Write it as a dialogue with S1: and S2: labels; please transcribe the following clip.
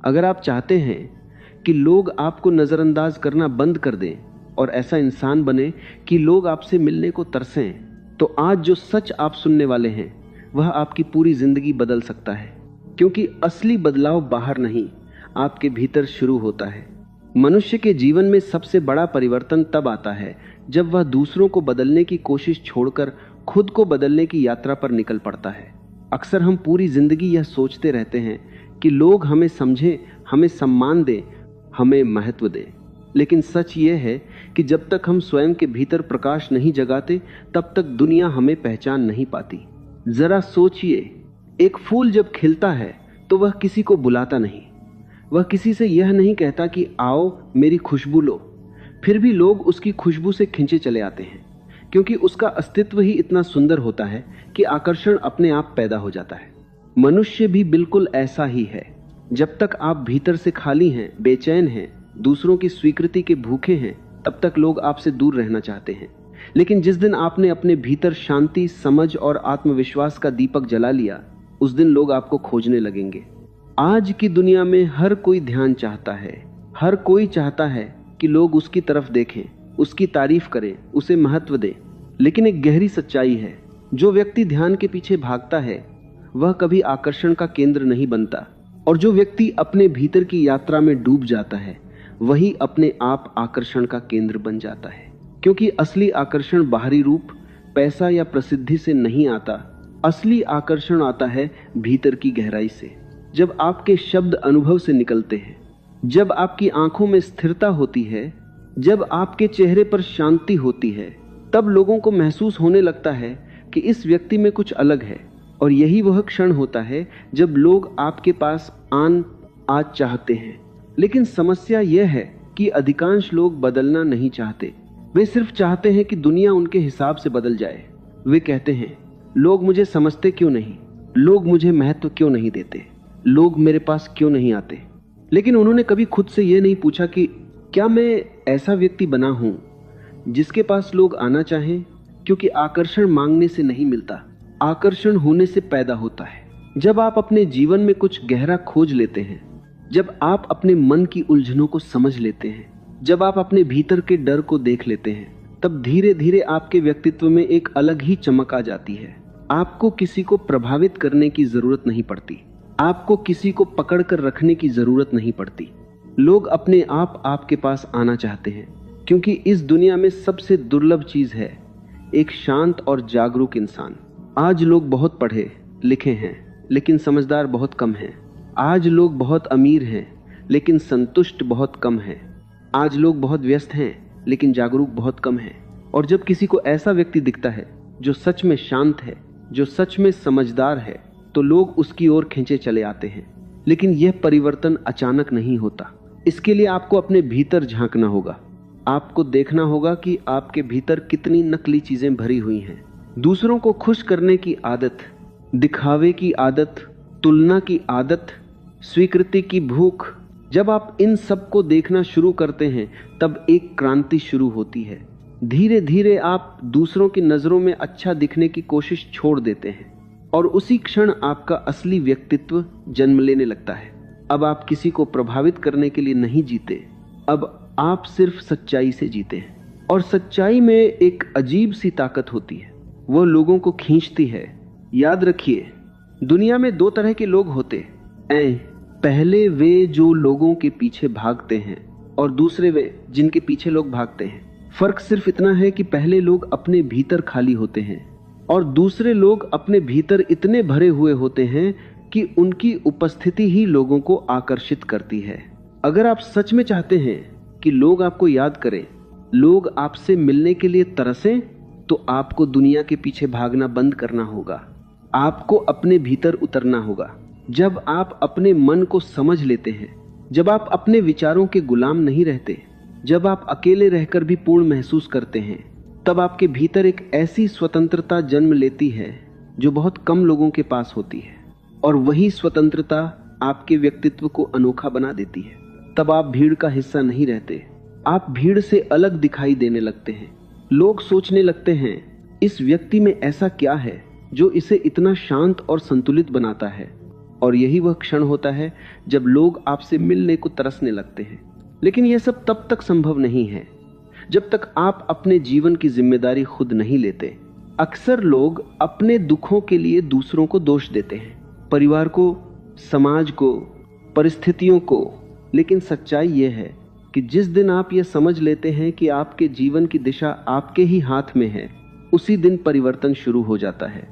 S1: अगर आप चाहते हैं कि लोग आपको नजरअंदाज करना बंद कर दें और ऐसा इंसान बने कि लोग आपसे मिलने को तरसें, तो आज जो सच आप सुनने वाले हैं वह आपकी पूरी जिंदगी बदल सकता है। क्योंकि असली बदलाव बाहर नहीं, आपके भीतर शुरू होता है। मनुष्य के जीवन में सबसे बड़ा परिवर्तन तब आता है जब वह दूसरों को बदलने की कोशिश छोड़कर खुद को बदलने की यात्रा पर निकल पड़ता है। अक्सर हम पूरी जिंदगी यह सोचते रहते हैं कि लोग हमें समझें, हमें सम्मान दें, हमें महत्व दें। लेकिन सच ये है कि जब तक हम स्वयं के भीतर प्रकाश नहीं जगाते तब तक दुनिया हमें पहचान नहीं पाती। जरा सोचिए, एक फूल जब खिलता है तो वह किसी को बुलाता नहीं, वह किसी से यह नहीं कहता कि आओ मेरी खुशबू लो। फिर भी लोग उसकी खुशबू से खिंचे चले आते हैं, क्योंकि उसका अस्तित्व ही इतना सुंदर होता है कि आकर्षण अपने आप पैदा हो जाता है। मनुष्य भी बिल्कुल ऐसा ही है। जब तक आप भीतर से खाली हैं, बेचैन हैं, दूसरों की स्वीकृति के भूखे हैं, तब तक लोग आपसे दूर रहना चाहते हैं। लेकिन जिस दिन आपने अपने भीतर शांति, समझ और आत्मविश्वास का दीपक जला लिया, उस दिन लोग आपको खोजने लगेंगे। आज की दुनिया में हर कोई ध्यान चाहता है, हर कोई चाहता है कि लोग उसकी तरफ देखें, उसकी तारीफ करें, उसे महत्व दें। लेकिन एक गहरी सच्चाई है, जो व्यक्ति ध्यान के पीछे भागता है वह कभी आकर्षण का केंद्र नहीं बनता, और जो व्यक्ति अपने भीतर की यात्रा में डूब जाता है वही अपने आप आकर्षण का केंद्र बन जाता है। क्योंकि असली आकर्षण बाहरी रूप, पैसा या प्रसिद्धि से नहीं आता। असली आकर्षण आता है भीतर की गहराई से। जब आपके शब्द अनुभव से निकलते हैं, जब आपकी आंखों में स्थिरता होती है, जब आपके चेहरे पर शांति होती है, तब लोगों को महसूस होने लगता है कि इस व्यक्ति में कुछ अलग है। और यही वह क्षण होता है जब लोग आपके पास आज चाहते हैं। लेकिन समस्या यह है कि अधिकांश लोग बदलना नहीं चाहते। वे सिर्फ चाहते हैं कि दुनिया उनके हिसाब से बदल जाए। वे कहते हैं, लोग मुझे समझते क्यों नहीं, लोग मुझे महत्व क्यों नहीं देते, लोग मेरे पास क्यों नहीं आते। लेकिन उन्होंने कभी खुद से यह नहीं पूछा कि क्या मैं ऐसा व्यक्ति बना हूं जिसके पास लोग आना चाहें। क्योंकि आकर्षण मांगने से नहीं मिलता, आकर्षण होने से पैदा होता है। जब आप अपने जीवन में कुछ गहरा खोज लेते हैं, जब आप अपने मन की उलझनों को समझ लेते हैं, जब आप अपने भीतर के डर को देख लेते हैं, तब धीरे धीरे आपके व्यक्तित्व में एक अलग ही चमक आ जाती है। आपको किसी को प्रभावित करने की जरूरत नहीं पड़ती, आपको किसी को पकड़ कर रखने की जरूरत नहीं पड़ती। लोग अपने आप आपके पास आना चाहते हैं, क्योंकि इस दुनिया में सबसे दुर्लभ चीज है एक शांत और जागरूक इंसान। आज लोग बहुत पढ़े लिखे हैं, लेकिन समझदार बहुत कम हैं। आज लोग बहुत अमीर हैं, लेकिन संतुष्ट बहुत कम हैं। आज लोग बहुत व्यस्त हैं, लेकिन जागरूक बहुत कम हैं। और जब किसी को ऐसा व्यक्ति दिखता है जो सच में शांत है, जो सच में समझदार है, तो लोग उसकी ओर खींचे चले आते हैं। लेकिन यह परिवर्तन अचानक नहीं होता। इसके लिए आपको अपने भीतर झांकना होगा। आपको देखना होगा कि आपके भीतर कितनी नकली चीजें भरी हुई हैं। दूसरों को खुश करने की आदत, दिखावे की आदत, तुलना की आदत, स्वीकृति की भूख। जब आप इन सब को देखना शुरू करते हैं तब एक क्रांति शुरू होती है। धीरे धीरे आप दूसरों की नजरों में अच्छा दिखने की कोशिश छोड़ देते हैं, और उसी क्षण आपका असली व्यक्तित्व जन्म लेने लगता है। अब आप किसी को प्रभावित करने के लिए नहीं जीते, अब आप सिर्फ सच्चाई से जीते हैं। और सच्चाई में एक अजीब सी ताकत होती है, वो लोगों को खींचती है। याद रखिए, दुनिया में दो तरह के लोग होते हैं। पहले वे जो लोगों के पीछे भागते हैं, और दूसरे वे जिनके पीछे लोग भागते हैं। फर्क सिर्फ इतना है कि पहले लोग अपने भीतर खाली होते हैं, और दूसरे लोग अपने भीतर इतने भरे हुए होते हैं कि उनकी उपस्थिति ही लोगों को आकर्षित करती है। अगर आप सच में चाहते हैं कि लोग आपको याद करें, लोग आपसे मिलने के लिए तरसें, तो आपको दुनिया के पीछे भागना बंद करना होगा। आपको अपने भीतर उतरना होगा। जब आप अपने मन को समझ लेते हैं, जब आप अपने विचारों के गुलाम नहीं रहते, जब आप अकेले रहकर भी पूर्ण महसूस करते हैं, तब आपके भीतर एक ऐसी स्वतंत्रता जन्म लेती है जो बहुत कम लोगों के पास होती है। और वही स्वतंत्रता आपके व्यक्तित्व को अनोखा बना देती है। तब आप भीड़ का हिस्सा नहीं रहते, आप भीड़ से अलग दिखाई देने लगते हैं। लोग सोचने लगते हैं, इस व्यक्ति में ऐसा क्या है जो इसे इतना शांत और संतुलित बनाता है। और यही वह क्षण होता है जब लोग आपसे मिलने को तरसने लगते हैं। लेकिन यह सब तब तक संभव नहीं है जब तक आप अपने जीवन की जिम्मेदारी खुद नहीं लेते। अक्सर लोग अपने दुखों के लिए दूसरों को दोष देते हैं, परिवार को, समाज को, परिस्थितियों को। लेकिन सच्चाई यह है कि जिस दिन आप यह समझ लेते हैं कि आपके जीवन की दिशा आपके ही हाथ में है, उसी दिन परिवर्तन शुरू हो जाता है।